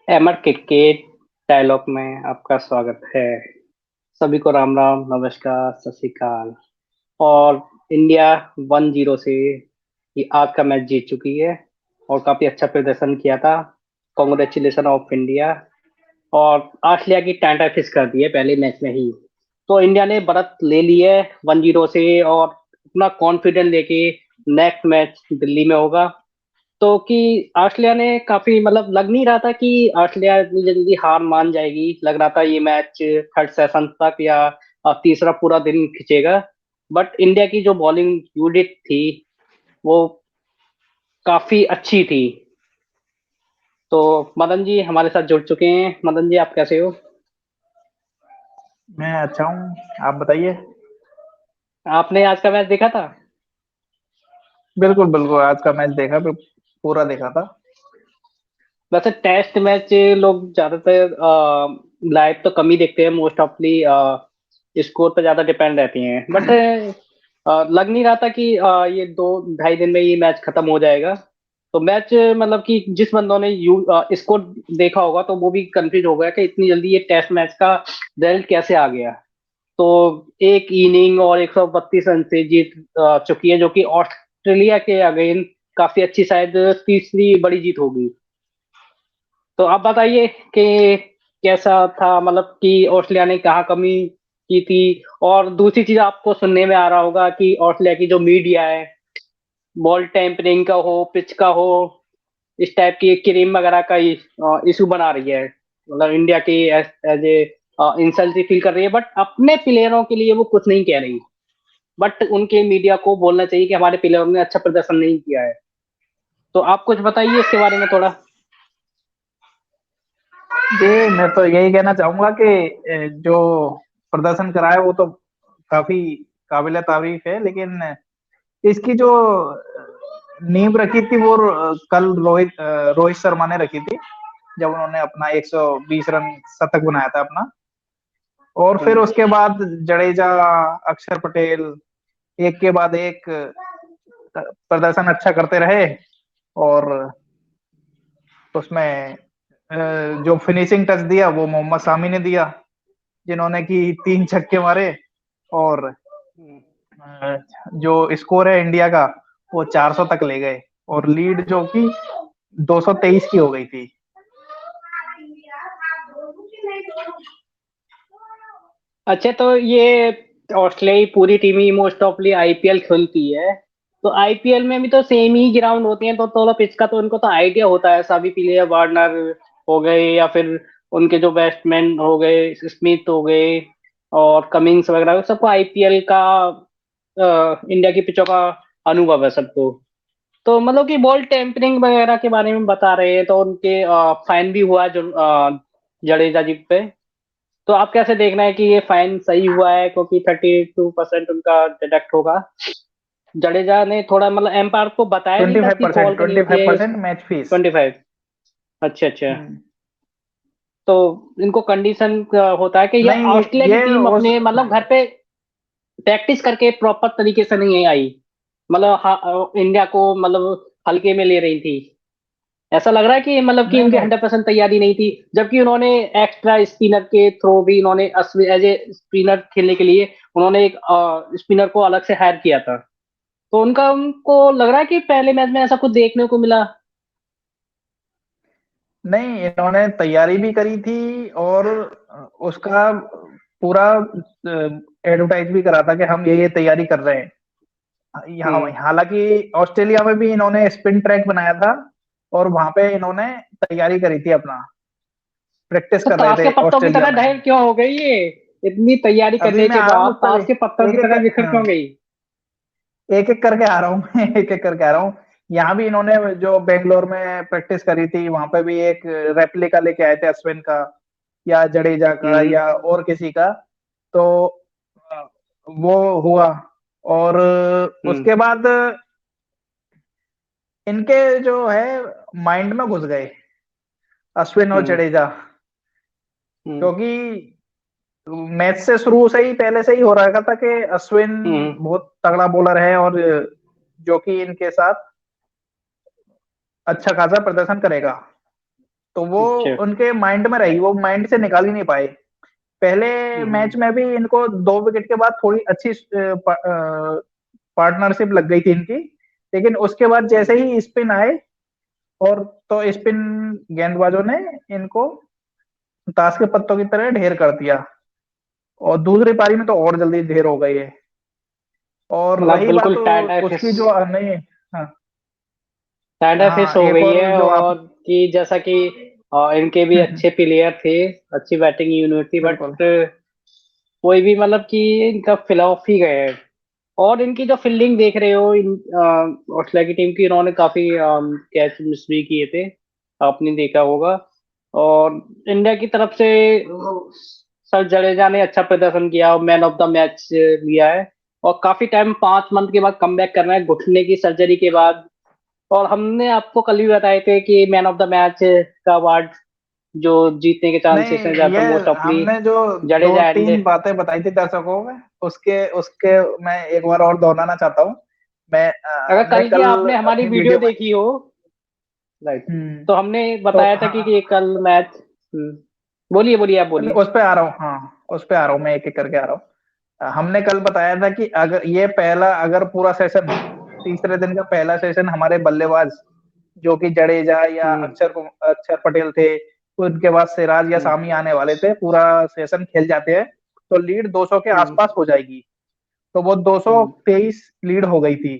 MR cricket dialogue में आपका स्वागत है। सभी को राम राम, नमस्कार, सत श्री अकाल। और इंडिया 1-0 से ये आज का मैच जीत चुकी है और काफी अच्छा प्रदर्शन किया था। Congratulation of India. और ऑस्ट्रेलिया की टांटा फिस कर दी है पहले मैच में ही। तो इंडिया ने बढ़त ले ली है 1-0 से और अपना कॉन्फिडेंस लेके नेक्स्ट मैच दिल्ली में होगा। तो कि ऑस्ट्रेलिया ने काफी मतलब लग नहीं रहा था कि ऑस्ट्रेलिया इतनी जल्दी हार मान जाएगी। लग रहा था ये मैच थर्ड सेशन तक या तीसरा पूरा दिन खिंचेगा। बट इंडिया की जो बॉलिंग यूनिट थी वो काफी अच्छी थी। तो मदन जी हमारे साथ जुड़ चुके हैं। मदन जी, आप कैसे हो? मैं अच्छा हूँ। आप बताइए। आपने आज का मैच देखा था? बिल्कुल बिल्कुल, आज का मैच देखा, पूरा देखा था। वैसे टेस्ट मैच लोग ज्यादातर लाइव तो कम ही देखते हैं, मोस्ट ऑफली स्कोर पे ज्यादा डिपेंड रहती हैं। बट लग नहीं रहा था कि ये 2-2.5 दिन में ये मैच खत्म हो जाएगा। तो मैच मतलब कि जिस बंदों ने स्कोर देखा होगा तो वो भी कंफ्यूज हो गया कि इतनी जल्दी ये टेस्ट मैच का रिजल्ट कैसे आ गया। तो एक इनिंग और 132 रन से जीत चुकी है, जो कि ऑस्ट्रेलिया के अगेंस्ट काफी अच्छी, शायद तीसरी बड़ी जीत होगी। तो आप बताइए कि कैसा था, मतलब कि ऑस्ट्रेलिया ने कहाँ कमी की थी। और दूसरी चीज आपको सुनने में आ रहा होगा कि ऑस्ट्रेलिया की जो मीडिया है बॉल टेम्परिंग का हो, पिच का हो, इस टाइप की क्रीम वगैरह का इशू बना रही है। मतलब इंडिया की एज ए इंसल्ट फील कर रही है, बट अपने प्लेयरों के लिए वो कुछ नहीं कह रही। बट उनके मीडिया को बोलना चाहिए कि हमारे प्लेयरों ने अच्छा प्रदर्शन नहीं किया है। तो आप कुछ बताइए इसके बारे में थोड़ा। जी, मैं तो यही कहना चाहूंगा कि जो प्रदर्शन करा है वो तो काफी काबिल तारीफ है, लेकिन इसकी जो नींव रखी थी वो कल रोहित शर्मा ने रखी थी, जब उन्होंने अपना 120 रन शतक बनाया था अपना। और फिर हम्म। उसके बाद जडेजा, अक्षर पटेल एक के बाद एक प्रदर्शन अच्छा करते रहे। और उसमें जो फिनिशिंग टच दिया वो मोहम्मद सामी ने दिया, जिन्होंने की 3 छक्के मारे। और जो स्कोर है इंडिया का वो 400 तक ले गए, और लीड जो कि 223 की हो गई थी। अच्छा, तो ये ऑस्ट्रेलिया की पूरी टीम ही मोस्ट ऑफली आईपीएल खेलती है। तो आईपीएल में भी तो सेम ही ग्राउंड होते हैं, तो थोड़ा पिच का तो उनको तो आइडिया होता है। सभी प्लेयर वार्नर हो गए या फिर उनके जो बैट्समैन हो गए, स्मिथ हो गए और कमिंस वगैरह, सबको आईपीएल का इंडिया की पिचों का अनुभव है सबको। तो मतलब कि बॉल टेम्परिंग वगैरह के बारे में बता रहे हैं, तो उनके फाइन भी हुआ जो जडेजा जी पे। तो आप कैसे देखना है कि ये फाइन सही हुआ है, क्योंकि 32% उनका डिडक्ट होगा। जडेजा ने थोड़ा मतलब एम्पायर को बताया नहीं ट्वेंटी था फाइव कि परसेंट फॉल्ट ट्वेंटी नहीं फाइव थे। Percent match fees 25। अच्छा अच्छा। हम्म। तो इनको कंडीशन होता है कि ये नहीं, ऑस्ट्रेलिया की ये टीम उस अपने मतलब घर पे प्रैक्टिस करके प्रॉपर तरीके से नहीं आई। मतलब इंडिया को मतलब हल्के में ले रही थी। ऐसा लग रहा है कि मतलब कि नहीं उनकी नहीं 100% तैयारी नहीं थी, जबकि उन्होंने एक्स्ट्रा स्पिनर के थ्रू भी उन्होंने एज ए स्पिनर खेलने के लिए उन्होंने एक स्पिनर को अलग से हायर किया था। तो उनका उनको लग रहा है कि पहले मैच में ऐसा कुछ देखने को मिला। नहीं, इन्होंने तैयारी भी करी थी, और उसका पूरा एडवर्टाइज भी करा था कि हम ये तैयारी कर रहे हैं। यहाँ हम्म। हालांकि ऑस्ट्रेलिया में भी इन्होंने स्पिन ट्रैक बनाया था, और वहां पे इन्होंने तैयारी करी थी, अपना प्रैक्टिस तो कर रहे ताश के थे पत्तों की ऑस्ट्रेलिया तरह में। ढह क्यों हो गई ये? इतनी तैयारी अभी करने मैं के आ रहा हूँ बाद उस पर। ताश के पत्तों की एक एक तरह बिखर क्यों गई? एक एक करके आ रहा हूँ मैं एक एक करके आ रहा हूँ। यहाँ भी इन्होंने जो बेंगलोर में प्रैक्टिस करी थी, वहां पे भी एक रेप्लिका लेके आए थे अश्विन का, या जडेजा का, हम्म। या और किसी का। तो अ, वो हुआ। और हम्म। उसके बाद इनके जो है माइंड में घुस गए, अश्विन और हम्म। जडेजा। हम्म। क्योंकि मैच से शुरू से ही पहले से ही हो रहा था कि अश्विन हम्म। बहुत तगड़ा बॉलर है, और जो कि इनके साथ अच्छा खासा प्रदर्शन करेगा। तो वो अच्छा। उनके माइंड में रही, वो माइंड से निकाल ही नहीं पाए। पहले हम्म। मैच में भी इनको 2 विकेट के बाद थोड़ी अच्छी पार्टनरशिप लग गई थी इनकी, लेकिन उसके बाद जैसे ही स्पिन आए, और तो स्पिन गेंदबाजों ने इनको ताश के पत्तों की तरह ढेर कर दिया, और दूसरी पारी में तो और जल्दी ढेर हो गई है। और मतलब रही बिल्कुल बात टाटा फिश, उसकी जो नहीं, हाँ टाटा फिश हाँ, हो एक गई और है। जो आप और कि जैसा कि इनके भी अच्छे प्लेयर थे, अच्छी बैटिंग यूनिट थी, बट बिल्कुल कोई भी मतलब कि इनका फ्लॉप ही गए। और इनकी जो फील्डिंग देख रहे हो, ऑस्ट्रेलिया की टीम की, इन्होंने काफी कैच मिस भी किए थे, आपने देखा होगा। और इंडिया की तरफ से सर जडेजा ने अच्छा प्रदर्शन किया, मैन ऑफ द मैच लिया है। और काफी टाइम, 5 मंथ के बाद कमबैक कर रहे हैं घुटने की सर्जरी के बाद। और हमने आपको कल भी बताए थे कि मैन ऑफ द मैच का अवार्ड जो जीतने के चांसेस हैं नहीं, ये ज्यादातर मोस्ट ऑफली हमने जो दो जडेजा एंड। तीन बातें बताई थी दर्शकों में, उसके उसके मैं एक बार और दोहराना चाहता हूँ। मैं अगर हमने कल की कल आपने हमारी अपनी वीडियो वीडियो में, देखी हो, राइट, हम्म, तो हमने तो बताया था कि हाँ, ये कल मैच। बोलिए बोलिए, आप बोलिए। उस पे आ रहा हूँ, हाँ उस पे आ रहा हूँ, मैं एक एक करके आ रहा हूँ। हमने कल बताया था कि अगर ये पहला, अगर पूरा सेशन, तीसरे दिन का पहला सेशन हमारे बल्लेबाज, जो कि जडेजा या हम्म। अक्षर पटेल थे, उनके बाद सिराज या हम्म। सामी आने वाले थे, पूरा सेशन खेल जाते हैं, तो लीड 200 के हम्म। आसपास हो जाएगी। तो वो हम्म। 223 लीड हो गई थी।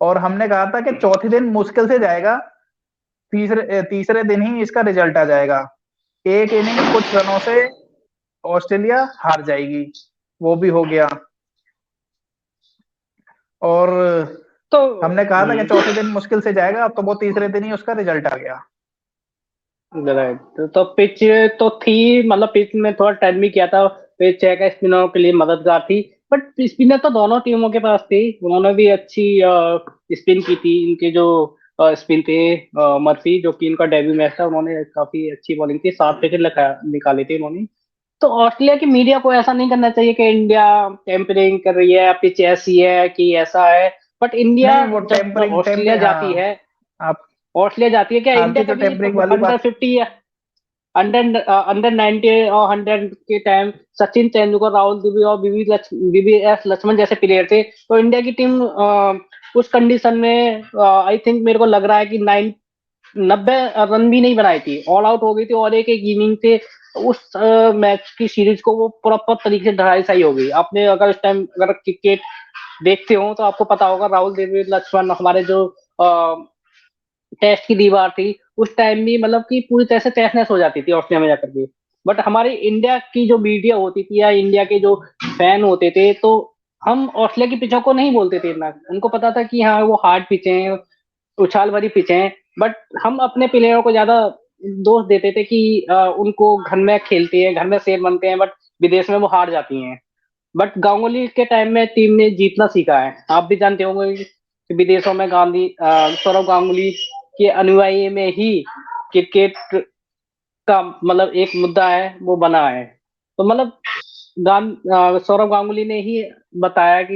और हमने कहा था कि चौथे दिन मुश्किल से जाएगा, तीसरे तीसरे दिन ही इसका रिजल्ट आ जाएगा, एक इनिंग कुछ रनों से ऑस्ट्रेलिया हार जाएगी। वो भी हो गया। और तो हमने कहा था कि चौथे दिन मुश्किल से जाएगा, तो वो तीसरे दिन ही उसका रिजल्ट आ गया। राइट, तो पिच तो थी, मतलब पिच में थोड़ा टर्न भी किया था। पिच है का स्पिनरों के लिए मददगार थी, बट स्पिनर तो दोनों टीमों के पास थी, उन्होंने भी अच्छी स्पिन की थी। इनके जो स्पिन थे, मर्फी, जो कि इनका डेब्यू मैच था, उन्होंने काफी अच्छी बॉलिंग थी, 7 विकेट निकाले थे उन्होंने। तो ऑस्ट्रेलिया की मीडिया को ऐसा नहीं करना चाहिए कि इंडिया टेम्परिंग कर रही है, पिच ऐसी है कि ऐसा है। बट इंडिया, नहीं, वो जब टेम्परिंग ऑस्ट्रेलिया टेम्परिंग जाती हाँ, है, आप ऑस्ट्रेलिया जाती है, क्या आपकी इंडिया जो कभी टेम्परिंग वाली अंडर बात, 50 या अंडर अंडर 90 और 100 के टाइम सचिन तेंदुलकर, राहुल द्रविड़ और बीबीएस लक्ष्मण जैसे प्लेयर थे, तो इंडिया की टीम उस कंडीशन में आई थिंक मेरे को लग रहा है कि 90 रन भी नहीं बनाई थी, ऑल आउट हो गई थी। और एक एक इनिंग से उस मैच की सीरीज को वो प्रॉपर तरीके से धराशायी हो गई। आपने अगर उस टाइम अगर क्रिकेट देखते हो तो आपको पता होगा, राहुल द्रविड़, लक्ष्मण, हमारे जो टेस्ट की दीवार थी, उस टाइम भी मतलब कि पूरी तरह से तहस हो जाती थी ऑस्ट्रेलिया में जाकर के। बट हमारी इंडिया की जो मीडिया होती थी या इंडिया के जो फैन होते थे, तो हम ऑस्ट्रेलिया की पिचों को नहीं बोलते थे इतना। उनको पता था कि हाँ वो हार्ड पिच हैं, उछाल भरी पिच हैं। बट हम अपने प्लेयरों को ज्यादा दोष देते थे कि उनको घर में खेलते हैं, घर में शेर बनते हैं, बट विदेश में वो हार जाती हैं। बट गांगुली के टाइम में टीम ने जीतना सीखा है। आप भी जानते होंगे कि विदेशों में सौरव गांगुली के अनुयायी में ही क्रिकेट का मतलब एक मुद्दा है वो बना है। तो मतलब सौरव गांगुली ने ही बताया कि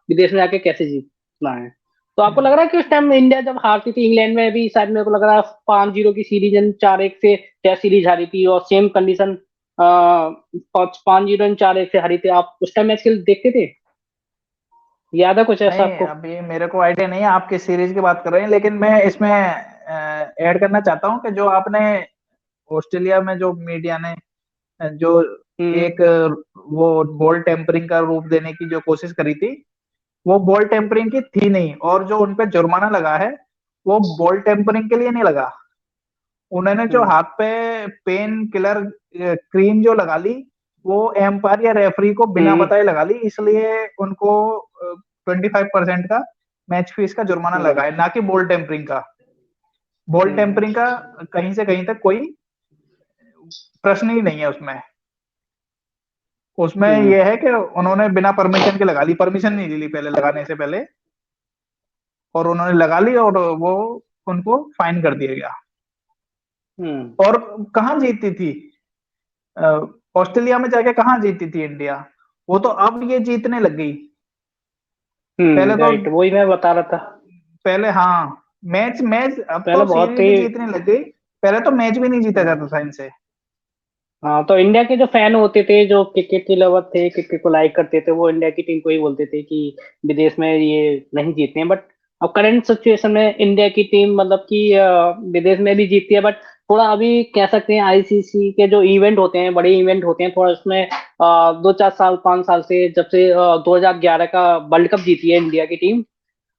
विदेश में जाके कैसे जीतना है। तो आपको लग रहा है कि उस टाइम इंडिया जब हारती थी इंग्लैंड में भी, शायद मेरे को लग रहा है 5-0 की सीरीज, 4-1 से टेस्ट सीरीज हारी थी, और सेम कंडीशन 5-0 4-1 से हारी थी। आप उस टाइम मैच खेल देखते थे? याद है कुछ ऐसा नहीं, आपको? अभी मेरे को आइडिया नहीं है आप किस सीरीज की बात कर रहे हैं, लेकिन मैं इसमें ऐड करना चाहता हूँ कि जो आपने ऑस्ट्रेलिया में जो मीडिया ने जो हम्म। एक वो बॉल टेम्परिंग का रूप देने की जो कोशिश करी थी, वो बॉल टेम्परिंग की थी नहीं। और जो उनपे जुर्माना लगा है, वो बॉल टेम्परिंग के लिए नहीं लगा। उन्होंने जो हम्म। हाथ पे पेन किलर क्रीम जो लगा ली, वो एम्पायर या रेफरी को बिना हम्म। बताए लगा ली, इसलिए उनको 25% का मैच फीस का जुर्माना लगा राइट। है, ना कि बॉल टेम्परिंग का। बॉल हम्म। टेम्परिंग का कहीं से कहीं तक कोई प्रश्न ही नहीं है उसमें। उसमें हम्म। यह है कि उन्होंने बिना परमिशन के लगा ली, परमिशन नहीं ली पहले लगाने से पहले, और उन्होंने लगा ली, और वो उनको फाइन कर दिया गया। हम्म। और कहाँ जीती थी ऑस्ट्रेलिया में जाके, कहाँ जीती थी इंडिया? वो तो अब ये जीतने लग गई। पहले तो, राइट, वही मैं बता रहा था। पहले हाँ, मैच मैच अब पहले तो बहुत सीरीज ही। भी जीतने लग गई। पहले तो मैच भी नहीं जीता जाता था इनसे। हाँ, तो इंडिया के जो फैन होते थे, जो क्रिकेट के लवर थे, क्रिकेट को लाइक करते थे, वो इंडिया की टीम को ही बोलते थे कि विदेश में ये नहीं जीतते हैं। बट अब करंट सिचुएशन में इंडिया की टीम मतलब कि विदेश में भी जीतती है, बट थोड़ा अभी कह सकते हैं आईसीसी के जो इवेंट होते हैं, बड़े इवेंट होते हैं, थोड़ा उसमें 2 4 साल 5 साल से, जब से 2011 का वर्ल्ड कप जीती है इंडिया की टीम,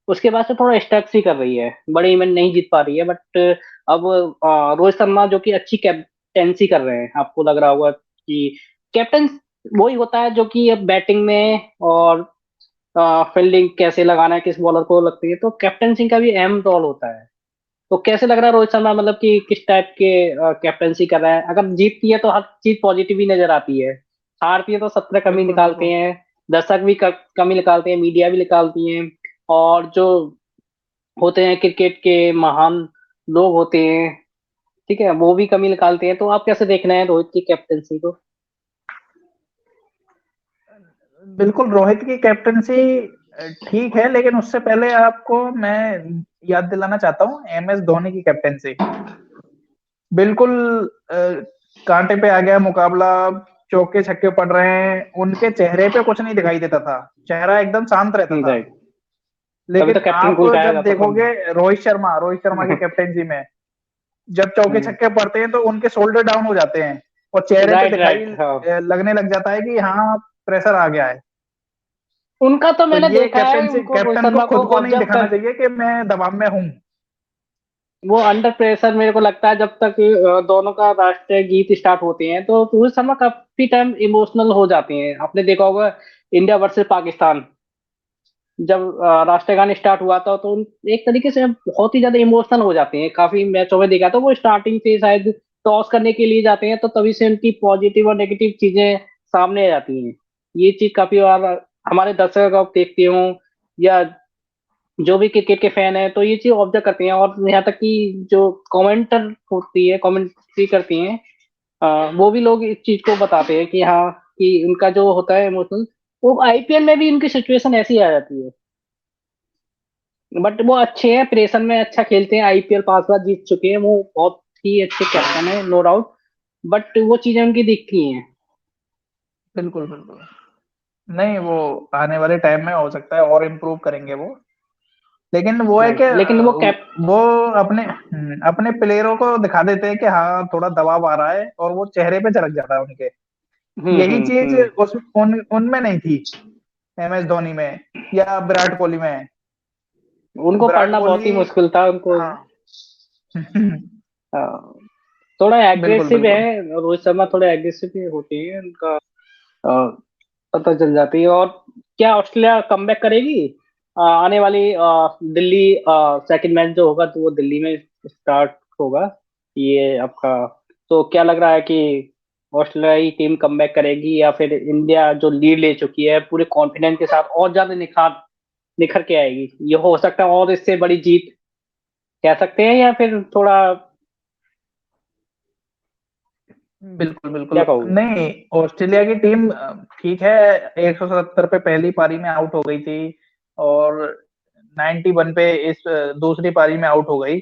उसके बाद से थोड़ा स्टक सी कर रही है, बड़े इवेंट नहीं जीत पा रही है। बट अब रोहित शर्मा जो कि अच्छी कैप्टेंसी कर रहे हैं, आपको लग रहा होगा कि कैप्टन वही होता है जो कि अब बैटिंग में और फील्डिंग कैसे लगाना है, किस बॉलर को लगती है, तो कैप्टनसी का भी अहम रोल होता है। तो कैसे लग रहा है रोहित शर्मा, मतलब कि किस टाइप के कैप्टनसी कर रहा है? अगर जीतती है तो हर चीज पॉजिटिव ही नजर आती है, हारती है तो 17 कमी बिल्कुल निकालते बिल्कुल। हैं, दर्शक भी कमी निकालते हैं, मीडिया भी निकालती है, और जो होते हैं क्रिकेट के महान लोग होते हैं, ठीक है, वो भी कमी निकालते हैं। तो आप कैसे देख रहे हैं रोहित की कैप्टनसी को? बिल्कुल रोहित की कैप्टनसी ठीक है, लेकिन उससे पहले आपको मैं याद दिलाना चाहता हूँ एम एस धोनी की कैप्टनसी। बिल्कुल अ, कांटे पे आ गया मुकाबला, चौके छक्के पड़ रहे हैं, उनके चेहरे पे कुछ नहीं दिखाई देता था, चेहरा एकदम शांत रहता था। राइट। तभी तो लेकिन कैप्टन आप को कहा जब जाता था। देखोगे रोहित शर्मा की कैप्टनसी में जब चौके हम्म। छक्के पड़ते हैं तो उनके शोल्डर डाउन हो जाते हैं और चेहरे पे राइट दिखाई राइट, हाँ। लगने लग जाता है कि हाँ प्रेशर आ गया है। उनका तो तो मैंने ये देखा है, उनको रोहित कैप्टन को शर्मा को खुद को नहीं ऑब्जर्व दिखाना कर, चाहिए कि मैं दबाव में हूँ। वो अंडर प्रेशर मेरे को लगता है, जब तक दोनों का राष्ट्रीय गीत स्टार्ट होते हैं तो रोहित शर्मा काफी टाइम इमोशनल हो जाते हैं। आपने देखा होगा इंडिया वर्सेस पाकिस्तान, जब राष्ट्रीय गान स्टार्ट हुआ था, तो एक तरीके से बहुत ही ज्यादा इमोशनल हो जाते हैं। काफी मैचों में देखा तो वो स्टार्टिंग से शायद टॉस करने के लिए जाते हैं, तो तभी से उनकी पॉजिटिव और नेगेटिव चीजें सामने आ जाती हैं। ये चीज काफी बार हमारे दर्शक आप देखते हो, या जो भी क्रिकेट के फैन है, तो ये चीज ऑब्जर्व करते हैं। और यहाँ तक कि जो कमेंटर होती है, कमेंट्री करती हैं, वो भी लोग इस चीज को बताते हैं कि हाँ, कि उनका जो होता है इमोशनल, वो आईपीएल में भी उनकी सिचुएशन ऐसी आ जाती है। बट वो अच्छे हैं, प्रेशन में अच्छा खेलते हैं, आईपीएल 5 बार जीत चुके हैं, वो बहुत ही अच्छे कैप्टन है, नो डाउट। बट वो चीजें उनकी दिखती हैं। बिल्कुल बिल्कुल। नहीं वो आने वाले टाइम में हो सकता है और इम्प्रूव करेंगे वो। लेकिन वो है कि राइट, लेकिन वो कैप वो अपने प्लेयरों को दिखा देते हैं कि हाँ थोड़ा दबाव आ रहा है और वो चेहरे पे झलक जाता है उनके। यही चीज हम्म। उस उनमें नहीं थी, एम एस धोनी में या विराट कोहली में। उनको विराट पढ़ना बहुत कोहली ही मुश्किल था उनको। हाँ अ, थोड़ा बिल्कुल एग्रेसिव बिल्कुल। है रोहित शर्मा, थोड़े एग्रेसिव भी होते हैं उनका, अ, पता चल जाती है। और क्या ऑस्ट्रेलिया कमबैक करेगी? आने वाली दिल्ली सेकंड मैच जो होगा, तो वो दिल्ली में स्टार्ट होगा ये आपका। तो क्या लग रहा है कि ऑस्ट्रेलिया की टीम कमबैक करेगी, या फिर इंडिया जो लीड ले चुकी है पूरे कॉन्फिडेंस के साथ और ज्यादा निखर के आएगी? ये हो सकता है और इससे बड़ी जीत कह सकते हैं, या फिर थोड़ा, बिल्कुल बिल्कुल। क्या कहूँ? नहीं ऑस्ट्रेलिया की टीम ठीक है, 177 पे पहली पारी में आउट हो गई थी और 91 पे इस दूसरी पारी में आउट हो गई,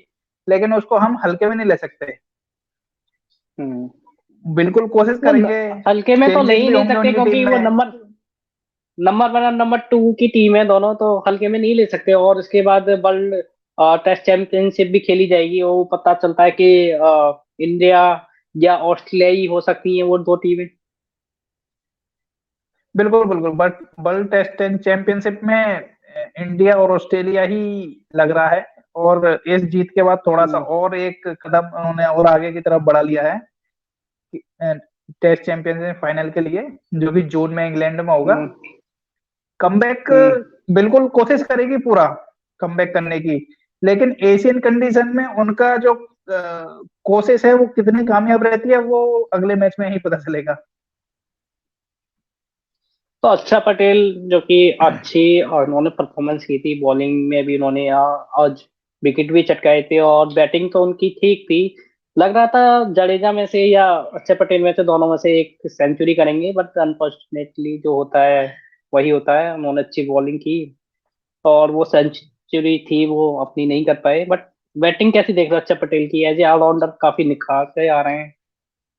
लेकिन उसको हम हल्के में नहीं ले सकते। हम्म। बिल्कुल कोशिश वो करेंगे, हल्के में तो ले चेंजेस ही भी नहीं होंगे सकते, उनकी टीम क्योंकि वो में। नंबर 1 और नंबर 2 की टीम है दोनों, तो हल्के में नहीं ले सकते। और इसके बाद वर्ल्ड टेस्ट चैंपियनशिप भी खेली जाएगी, वो पता चलता है कि इंडिया या ऑस्ट्रेलिया ही हो सकती है वो दो टीमें। बिल्कुल बिल्कुल, बट वर्ल्ड टेस्ट चैंपियनशिप में इंडिया और ऑस्ट्रेलिया ही लग रहा है। और इस जीत के बाद थोड़ा सा हम्म। और एक कदम उन्होंने और आगे की तरफ बढ़ा लिया है टेस्ट चैंपियनशिप फाइनल के लिए, जो कि जून में इंग्लैंड में होगा। हम्म। कमबैक हम्म। बिल्कुल कोशिश करेगी पूरा कमबैक करने की, लेकिन एशियन कंडीशन में उनका जो कोशिश है वो कितनी कामयाब रहती है वो अगले मैच में ही पता चलेगा। तो अक्षर पटेल जो कि अच्छी और उन्होंने परफॉर्मेंस की थी, बॉलिंग में भी उन्होंने आज विकेट भी चटकाए थे, और बैटिंग तो उनकी ठीक थी। लग रहा था जडेजा में से या अक्षर पटेल में से, दोनों में से एक सेंचुरी करेंगे, बट अनफॉर्चुनेटली जो होता है वही होता है। उन्होंने अच्छी बॉलिंग की और वो सेंचुरी थी वो अपनी नहीं कर पाए। बट बैटिंग कैसी देख रहे हो अक्षर पटेल की? एज ए ऑलराउंडर काफी निखार से आ रहे हैं,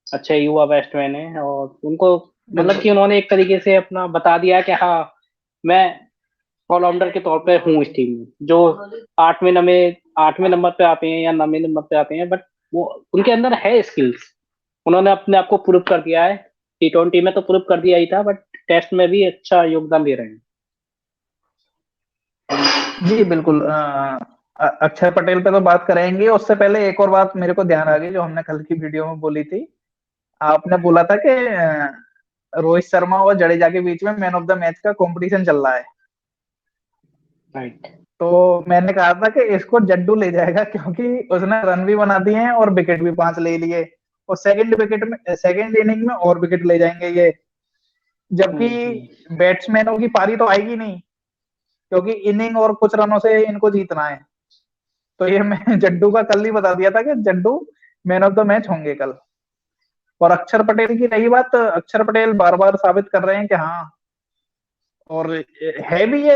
अच्छे युवा बैट्समैन हैं, और उनको मतलब बिल्कुल। कि उन्होंने एक तरीके से अपना बता दिया कि हाँ, मैं ऑलराउंडर के तौर पे हूँ इस टीम में। जो आठवें नंबर पे आते हैं या 9वें नंबर पे आते हैं, बट वो उनके अंदर है स्किल्स। उन्होंने अपने आप को प्रूव कर दिया है। T20 में तो प्रूव कर दिया ही था, बट टेस्ट में भी अच्छा योगदान दे रहे हैं। जी बिल्कुल। अक्षर पटेल पे तो बात करेंगे, उससे पहले एक और बात मेरे को ध्यान आ गई जो हमने कल की वीडियो में बोली थी। आपने बोला था कि रोहित शर्मा और जडेजा के बीच में मैन ऑफ द मैच का कंपटीशन चल रहा है। राइट। तो मैंने कहा था कि इसको जड्डू ले जाएगा, क्योंकि उसने रन भी बना दिए हैं और विकेट भी 5 ले लिए, और सेकंड इनिंग में और विकेट ले जाएंगे ये। जबकि हम्म। बैट्समैनों की पारी तो आएगी नहीं, क्योंकि इनिंग और कुछ रनों से इनको जीतना है। तो ये मैं जड्डू का कल ही बता दिया था कि Jaddu man of the match होंगे कल। और अक्षर पटेल की रही बात, अक्षर पटेल बार बार साबित कर रहे हैं कि हाँ, और है भी ये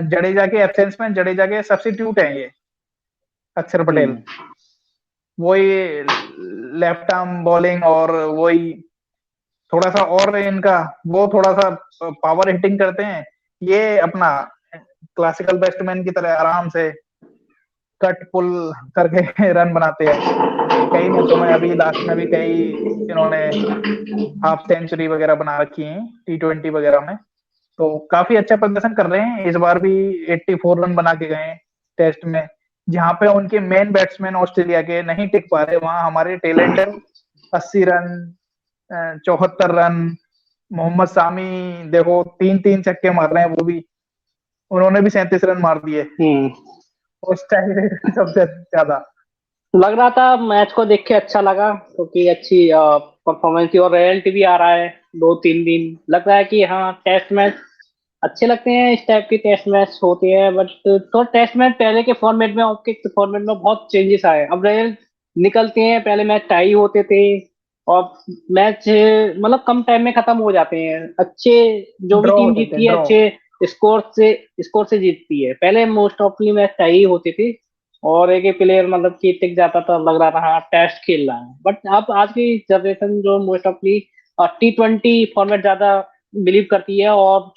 जडेजा के एब्सेंस में जडेजा के सब्स्टिट्यूट हैं ये अक्षर पटेल। हम्म। वही लेफ्ट आर्म बॉलिंग, और वही थोड़ा सा और इनका, वो थोड़ा सा पावर हिटिंग करते हैं। ये अपना क्लासिकल बैट्समैन की तरह आराम से कट पुल करके रन बनाते हैं। कई मैचों में अभी लास्ट में भी कई इन्होंने हाफ सेंचुरी वगैरह बना रखी है T20 वगैरह में। तो काफी अच्छा प्रदर्शन कर रहे हैं। इस बार भी 84 रन बना के गए टेस्ट में। जहां पे उनके मेन बैट्समैन ऑस्ट्रेलिया के नहीं टिक पा रहे, वहां हमारे टैलेंटेड 80 रन, 74 रन। मोहम्मद सामी देखो 3-3 छक्के मार रहे हैं वो भी, उन्होंने भी 37 रन मार दिए हम्म। उस टाइम सबसे ज्यादा। लग रहा था मैच को देख के अच्छा लगा, क्योंकि अच्छी परफॉर्मेंस थी और रिजल्ट भी आ रहा है 2-3 दिन। लग रहा है कि हाँ, टेस्ट मैच अच्छे लगते हैं, इस टाइप के टेस्ट मैच होते हैं। बट तो टेस्ट मैच पहले के फॉर्मेट में और के फॉर्मेट में बहुत चेंजेस आए। अब रिजल्ट निकलते हैं, पहले मैच टाई होते थे, और मैच मतलब कम टाइम में खत्म हो जाते हैं। अच्छे, जो भी ड्रॉ टीम होते थे, जीतती है ड्रॉ। अच्छे स्कोर से जीतती है। पहले मोस्ट ऑफली मैच टाई होते थे, और एक एक प्लेयर मतलब कि टिक जाता था, लग रहा था हाँ टेस्ट खेल रहा है। बट अब आज की जनरेशन जो मोस्ट ऑफली T20 फॉर्मेट ज्यादा बिलीव करती है, और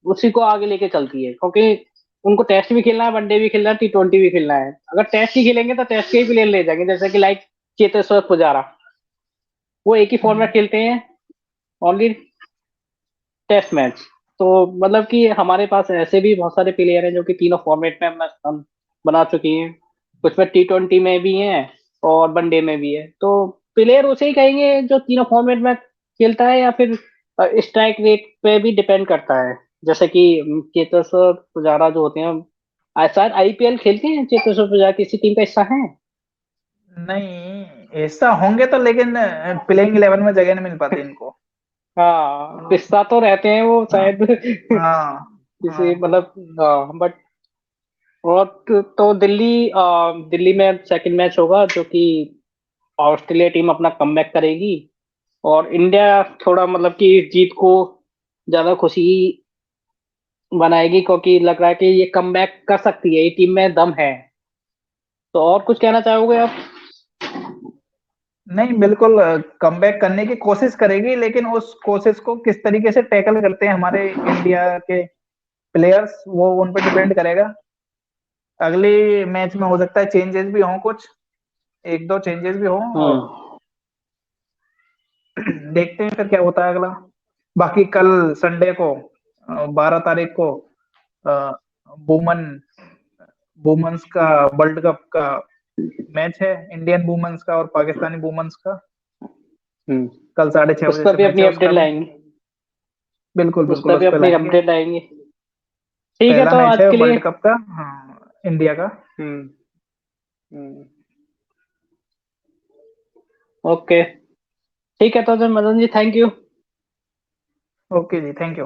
उसी को आगे लेके चलती है, क्योंकि उनको टेस्ट भी खेलना है, वनडे भी खेलना है, T20 भी खेलना है। अगर टेस्ट ही खेलेंगे तो टेस्ट के ही प्लेयर ले जाएंगे, जैसे कि लाइक चेतेश्वर पुजारा, वो एक ही फॉर्मेट खेलते हैं, ओनली टेस्ट मैच। तो मतलब कि हमारे पास ऐसे भी बहुत सारे प्लेयर हैं जो कि तीनों फॉर्मेट में अपना स्थान बना चुके हैं। कुछ में T20 में भी हैं और वनडे में भी है। तो प्लेयर उसे ही कहेंगे जो तीनों फॉर्मेट में खेलता है, या फिर स्ट्राइक रेट पे भी डिपेंड करता है। जैसे कि चेतेश्वर पुजारा जो होते हैं, शायद IPL खेलते हैं चेतेश्वर पुजारा, किसी टीम का हिस्सा है। नहीं, ऐसा होंगे तो, लेकिन प्लेइंग 11 में जगह नहीं मिल पाती इनको। हाँ, हिस्सा तो रहते हैं वो हाँ, शायद हाँ, किसी हाँ। मतलब, बट और तो दिल्ली में सेकंड मैच होगा, जो कि ऑस्ट्रेलिया टीम अपना कमबैक करेगी, और इंडिया थोड़ा मतलब कि इस जीत को ज्यादा खुशी बनाएगी, क्योंकि लग रहा है कि ये कमबैक कर सकती है, ये टीम में दम है। तो और कुछ कहना चाहोगे आप? नहीं, बिल्कुल कमबैक करने की कोशिश करेगी, लेकिन उस कोशिश को किस तरीके से टैकल करते हैं हमारे इंडिया के प्लेयर्स, वो उन पर डिपेंड करेगा। अगली मैच में हो सकता है चेंजेस भी हों, कुछ एक दो चेंजेस भी हों, और हम्म। देखते हैं फिर क्या होता है अगला। बाकी कल संडे को 12 तारीख को वुमन वुमेन्स का वर्ल्ड कप का मैच है, इंडियन वुमेन्स का और पाकिस्तानी वुमेन्स का। हम्म। कल 6:30 बजे उस पर से भी मैच अपनी है अपडेट उसका भी। लाएंगे। बिल्कुल उस पर बिल्कुल, भी उस पर अपनी लाएंगे। अपडेट लाएंगे। ठीक है, पहला तो मैच आज है के लिए। वर्ल्ड कप का, हाँ, इंडिया का। हम्म। हम्म। ओके। ठीक है, तो Madan ji, thank you. Okay जी, थैंक यू।